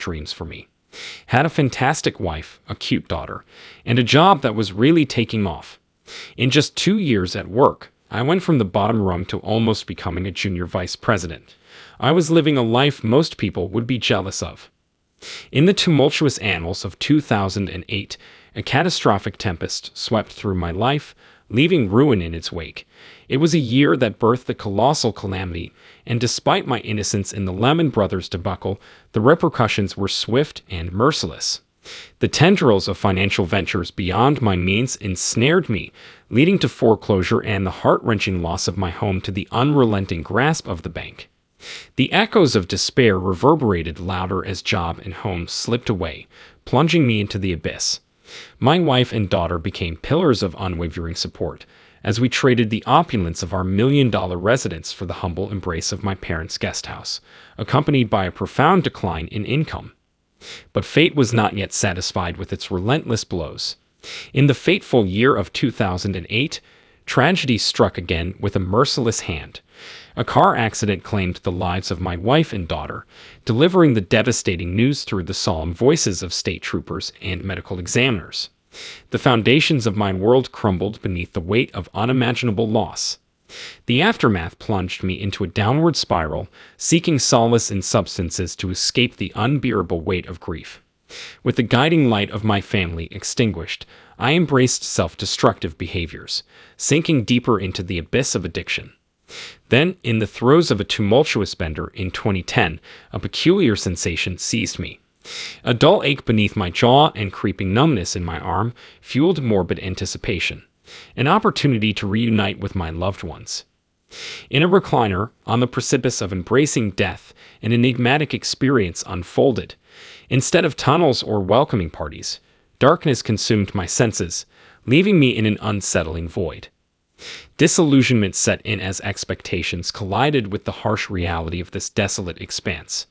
dreams for me. Had a fantastic wife, a cute daughter, and a job that was really taking off. In just 2 years at work, I went from the bottom rung to almost becoming a junior vice president. I was living a life most people would be jealous of. In the tumultuous annals of 2008, a catastrophic tempest swept through my life, leaving ruin in its wake. It was a year that birthed the colossal calamity, and despite my innocence in the Lehman Brothers debacle, the repercussions were swift and merciless. The tendrils of financial ventures beyond my means ensnared me, leading to foreclosure and the heart-wrenching loss of my home to the unrelenting grasp of the bank. The echoes of despair reverberated louder as job and home slipped away, plunging me into the abyss. My wife and daughter became pillars of unwavering support, as we traded the opulence of our million-dollar residence for the humble embrace of my parents' guest house, accompanied by a profound decline in income. But fate was not yet satisfied with its relentless blows. In the fateful year of 2008, tragedy struck again with a merciless hand. A car accident claimed the lives of my wife and daughter, delivering the devastating news through the solemn voices of state troopers and medical examiners. The foundations of my world crumbled beneath the weight of unimaginable loss. The aftermath plunged me into a downward spiral, seeking solace in substances to escape the unbearable weight of grief. With the guiding light of my family extinguished, I embraced self-destructive behaviors, sinking deeper into the abyss of addiction. Then, in the throes of a tumultuous bender in 2010, a peculiar sensation seized me. A dull ache beneath my jaw and creeping numbness in my arm fueled morbid anticipation, an opportunity to reunite with my loved ones. In a recliner, on the precipice of embracing death, an enigmatic experience unfolded. Instead of tunnels or welcoming parties, darkness consumed my senses, leaving me in an unsettling void. Disillusionment set in as expectations collided with the harsh reality of this desolate expanse.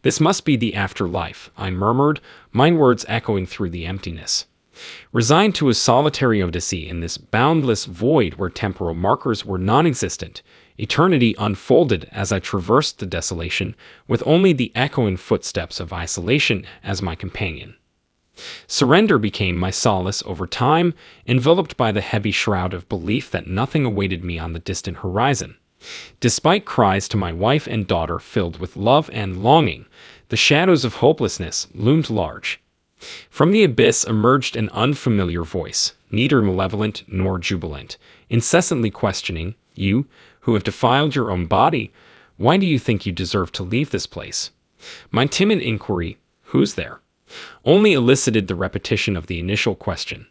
"This must be the afterlife," I murmured, my words echoing through the emptiness. Resigned to a solitary odyssey in this boundless void where temporal markers were non-existent, eternity unfolded as I traversed the desolation, with only the echoing footsteps of isolation as my companion. Surrender became my solace over time, enveloped by the heavy shroud of belief that nothing awaited me on the distant horizon. Despite cries to my wife and daughter filled with love and longing, the shadows of hopelessness loomed large. From the abyss emerged an unfamiliar voice, neither malevolent nor jubilant, incessantly questioning, "You, who have defiled your own body, why do you think you deserve to leave this place?" My timid inquiry, "Who's there?" only elicited the repetition of the initial question.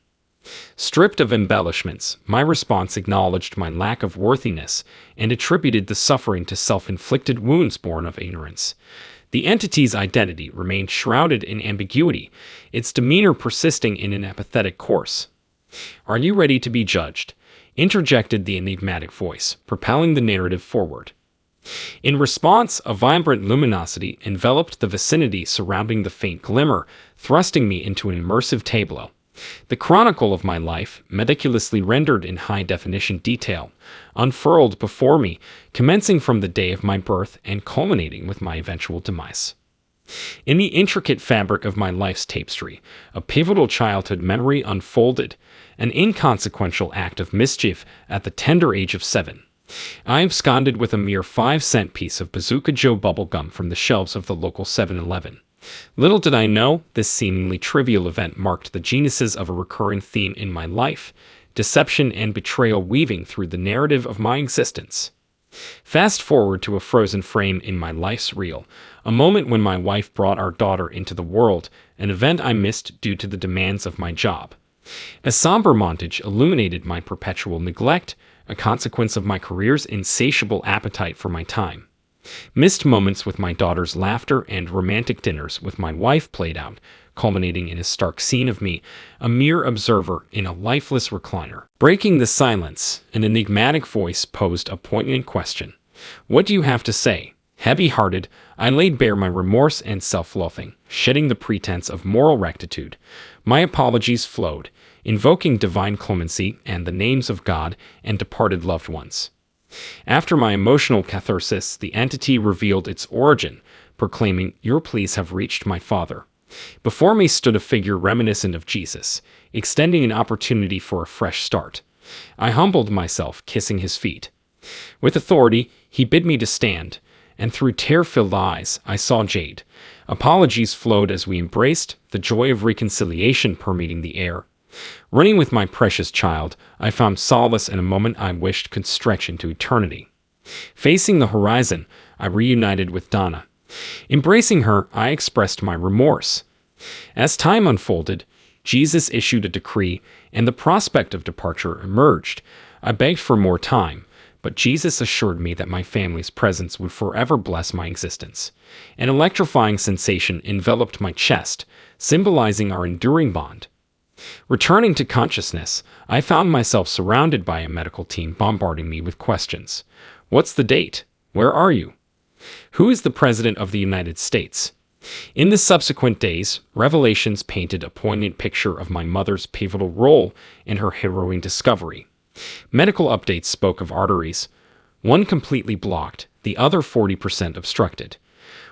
Stripped of embellishments, my response acknowledged my lack of worthiness and attributed the suffering to self-inflicted wounds born of ignorance. The entity's identity remained shrouded in ambiguity, its demeanor persisting in an apathetic course. "Are you ready to be judged?" interjected the enigmatic voice, propelling the narrative forward. In response, a vibrant luminosity enveloped the vicinity surrounding the faint glimmer, thrusting me into an immersive tableau. The chronicle of my life, meticulously rendered in high-definition detail, unfurled before me, commencing from the day of my birth and culminating with my eventual demise. In the intricate fabric of my life's tapestry, a pivotal childhood memory unfolded, an inconsequential act of mischief at the tender age of 7. I absconded with a mere 5-cent piece of Bazooka Joe bubblegum from the shelves of the local 7-Eleven. Little did I know, this seemingly trivial event marked the genesis of a recurring theme in my life, deception and betrayal weaving through the narrative of my existence. Fast forward to a frozen frame in my life's reel, a moment when my wife brought our daughter into the world, an event I missed due to the demands of my job. A somber montage illuminated my perpetual neglect, a consequence of my career's insatiable appetite for my time. Missed moments with my daughter's laughter and romantic dinners with my wife played out, culminating in a stark scene of me, a mere observer in a lifeless recliner. Breaking the silence, an enigmatic voice posed a poignant question. "What do you have to say?" Heavy-hearted, I laid bare my remorse and self-loathing, shedding the pretense of moral rectitude. My apologies flowed, invoking divine clemency and the names of God and departed loved ones. After my emotional catharsis, the entity revealed its origin, proclaiming, "Your pleas have reached my Father." Before me stood a figure reminiscent of Jesus, extending an opportunity for a fresh start. I humbled myself, kissing his feet. With authority, he bid me to stand, and through tear-filled eyes, I saw Jade. Apologies flowed as we embraced, the joy of reconciliation permeating the air. Running with my precious child, I found solace in a moment I wished could stretch into eternity. Facing the horizon, I reunited with Donna. Embracing her, I expressed my remorse. As time unfolded, Jesus issued a decree, and the prospect of departure emerged. I begged for more time, but Jesus assured me that my family's presence would forever bless my existence. An electrifying sensation enveloped my chest, symbolizing our enduring bond. Returning to consciousness, I found myself surrounded by a medical team bombarding me with questions. What's the date? Where are you? Who is the President of the United States? In the subsequent days, revelations painted a poignant picture of my mother's pivotal role in her harrowing discovery. Medical updates spoke of arteries, one completely blocked, the other 40% obstructed.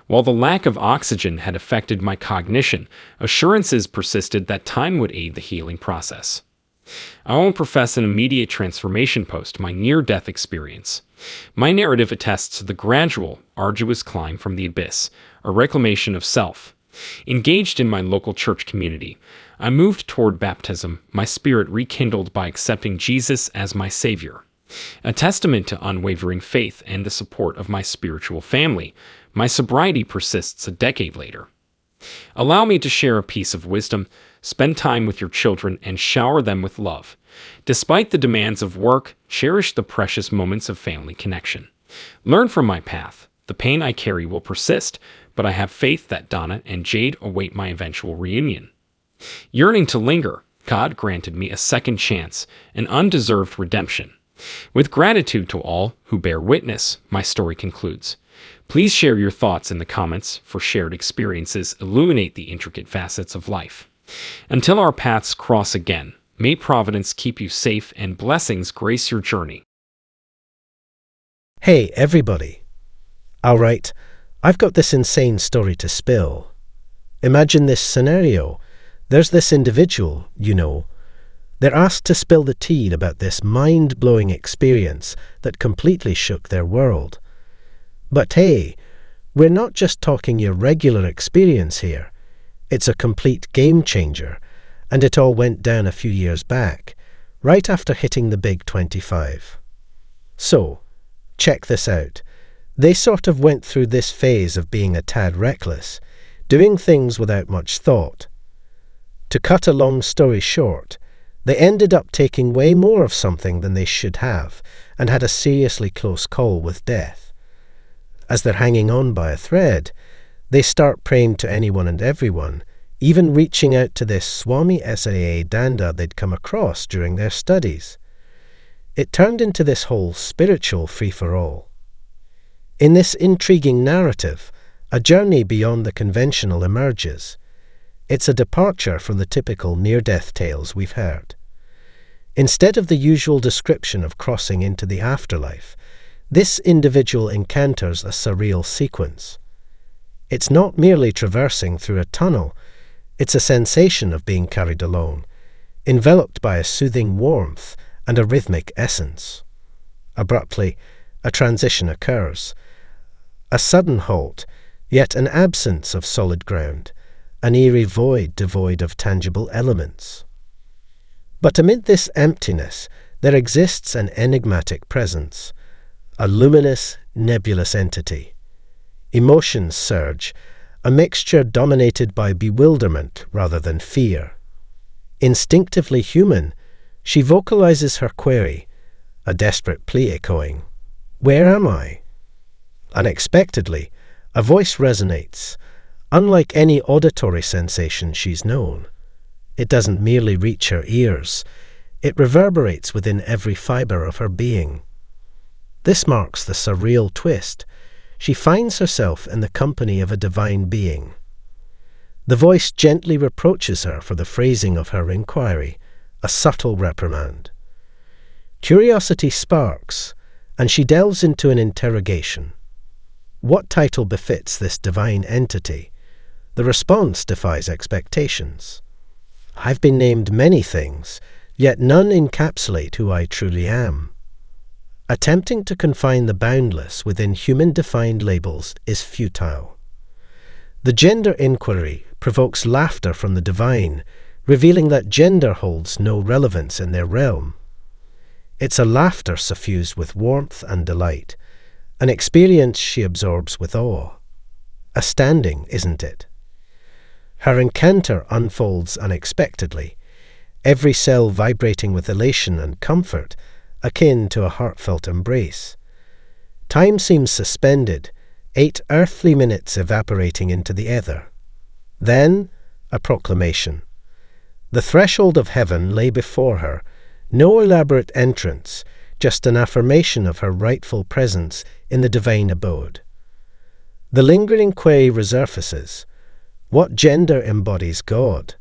While the lack of oxygen had affected my cognition, assurances persisted that time would aid the healing process. I won't profess an immediate transformation post my near-death experience. My narrative attests to the gradual, arduous climb from the abyss, a reclamation of self. Engaged in my local church community, I moved toward baptism, my spirit rekindled by accepting Jesus as my Savior. A testament to unwavering faith and the support of my spiritual family, my sobriety persists a decade later. Allow me to share a piece of wisdom. Spend time with your children and shower them with love. Despite the demands of work, cherish the precious moments of family connection. Learn from my path. The pain I carry will persist, but I have faith that Donna and Jade await my eventual reunion. Yearning to linger, God granted me a second chance, an undeserved redemption. With gratitude to all who bear witness, my story concludes. Please share your thoughts in the comments, for shared experiences illuminate the intricate facets of life. Until our paths cross again, may Providence keep you safe and blessings grace your journey. Hey, everybody. Alright, I've got this insane story to spill. Imagine this scenario. There's this individual, They're asked to spill the tea about this mind-blowing experience that completely shook their world. But hey, we're not just talking your regular experience here. It's a complete game changer, and it all went down a few years back, right after hitting the big 25. So, check this out. They sort of went through this phase of being a tad reckless, doing things without much thought. To cut a long story short, they ended up taking way more of something than they should have, and had a seriously close call with death. As they're hanging on by a thread, they start praying to anyone and everyone, even reaching out to this Swami Saa Danda they'd come across during their studies. It turned into this whole spiritual free-for-all. In this intriguing narrative, a journey beyond the conventional emerges. It's a departure from the typical near-death tales we've heard. Instead of the usual description of crossing into the afterlife, this individual encounters a surreal sequence. It's not merely traversing through a tunnel, it's a sensation of being carried along, enveloped by a soothing warmth and a rhythmic essence. Abruptly, a transition occurs. A sudden halt, yet an absence of solid ground, an eerie void devoid of tangible elements. But amid this emptiness, there exists an enigmatic presence, a luminous, nebulous entity. Emotions surge, a mixture dominated by bewilderment rather than fear. Instinctively human, she vocalizes her query, a desperate plea echoing, "Where am I?" Unexpectedly, a voice resonates. Unlike any auditory sensation she's known, it doesn't merely reach her ears, it reverberates within every fibre of her being. This marks the surreal twist. She finds herself in the company of a divine being. The voice gently reproaches her for the phrasing of her inquiry, a subtle reprimand. Curiosity sparks, and she delves into an interrogation. What title befits this divine entity? The response defies expectations. I've been named many things, yet none encapsulate who I truly am. Attempting to confine the boundless within human-defined labels is futile. The gender inquiry provokes laughter from the divine, revealing that gender holds no relevance in their realm. It's a laughter suffused with warmth and delight, an experience she absorbs with awe. Astounding, isn't it? Her encounter unfolds unexpectedly, every cell vibrating with elation and comfort, akin to a heartfelt embrace. Time seems suspended, 8 earthly minutes evaporating into the ether. Then, a proclamation. The threshold of heaven lay before her, no elaborate entrance, just an affirmation of her rightful presence in the divine abode. The lingering query resurfaces. What gender embodies God?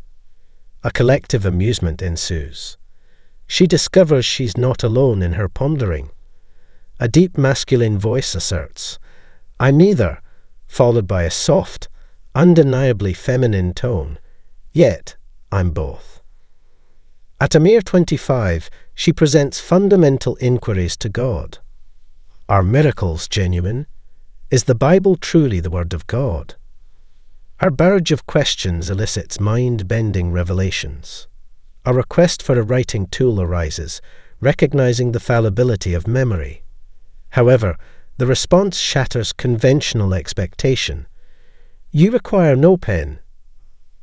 A collective amusement ensues. She discovers she's not alone in her pondering. A deep masculine voice asserts, "I'm neither," followed by a soft, undeniably feminine tone, "Yet I'm both." At a mere 25, she presents fundamental inquiries to God. Are miracles genuine? Is the Bible truly the Word of God? Her barrage of questions elicits mind-bending revelations. A request for a writing tool arises, recognizing the fallibility of memory. However, the response shatters conventional expectation. You require no pen.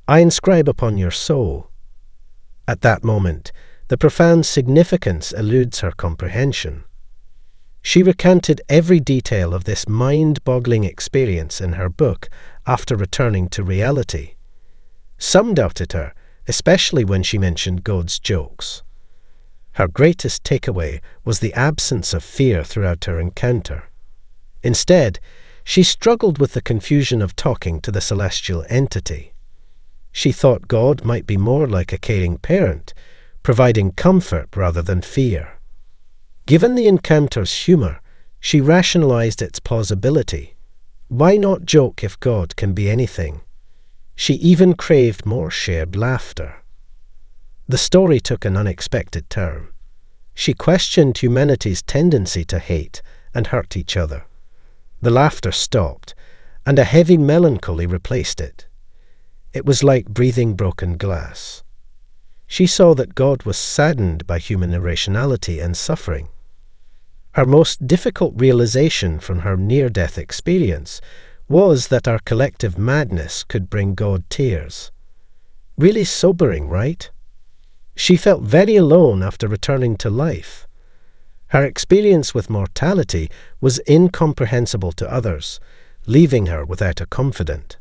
I inscribe upon your soul. At that moment, the profound significance eludes her comprehension. She recounted every detail of this mind-boggling experience in her book after returning to reality. Some doubted her, especially when she mentioned God's jokes. Her greatest takeaway was the absence of fear throughout her encounter. Instead, she struggled with the confusion of talking to the celestial entity. She thought God might be more like a caring parent, providing comfort rather than fear. Given the encounter's humor, she rationalized its plausibility. Why not joke if God can be anything? She even craved more shared laughter. The story took an unexpected turn. She questioned humanity's tendency to hate and hurt each other. The laughter stopped, and a heavy melancholy replaced it. It was like breathing broken glass. She saw that God was saddened by human irrationality and suffering. Her most difficult realization from her near-death experience was that our collective madness could bring God tears. Really sobering, right? She felt very alone after returning to life. Her experience with mortality was incomprehensible to others, leaving her without a confidant.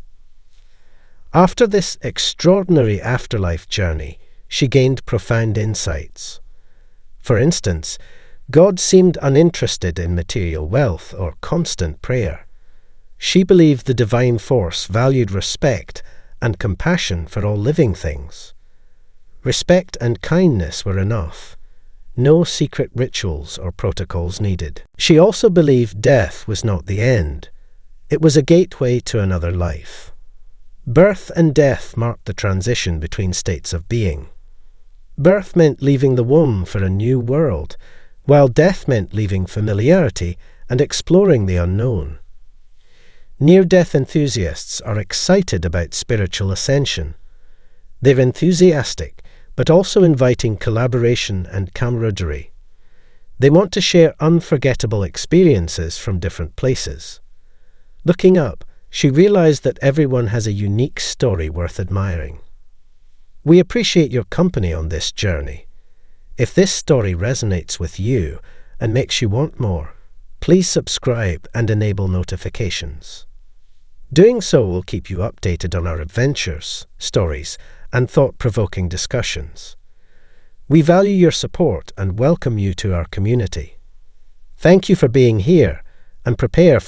After this extraordinary afterlife journey, she gained profound insights. For instance, God seemed uninterested in material wealth or constant prayer. She believed the divine force valued respect and compassion for all living things. Respect and kindness were enough. No secret rituals or protocols needed. She also believed death was not the end. It was a gateway to another life. Birth and death marked the transition between states of being. Birth meant leaving the womb for a new world, while death meant leaving familiarity and exploring the unknown. Near-death enthusiasts are excited about spiritual ascension. They're enthusiastic, but also inviting collaboration and camaraderie. They want to share unforgettable experiences from different places. Looking up, she realized that everyone has a unique story worth admiring. We appreciate your company on this journey. If this story resonates with you and makes you want more, please subscribe and enable notifications. Doing so will keep you updated on our adventures, stories, and thought-provoking discussions. We value your support and welcome you to our community. Thank you for being here, and prepare for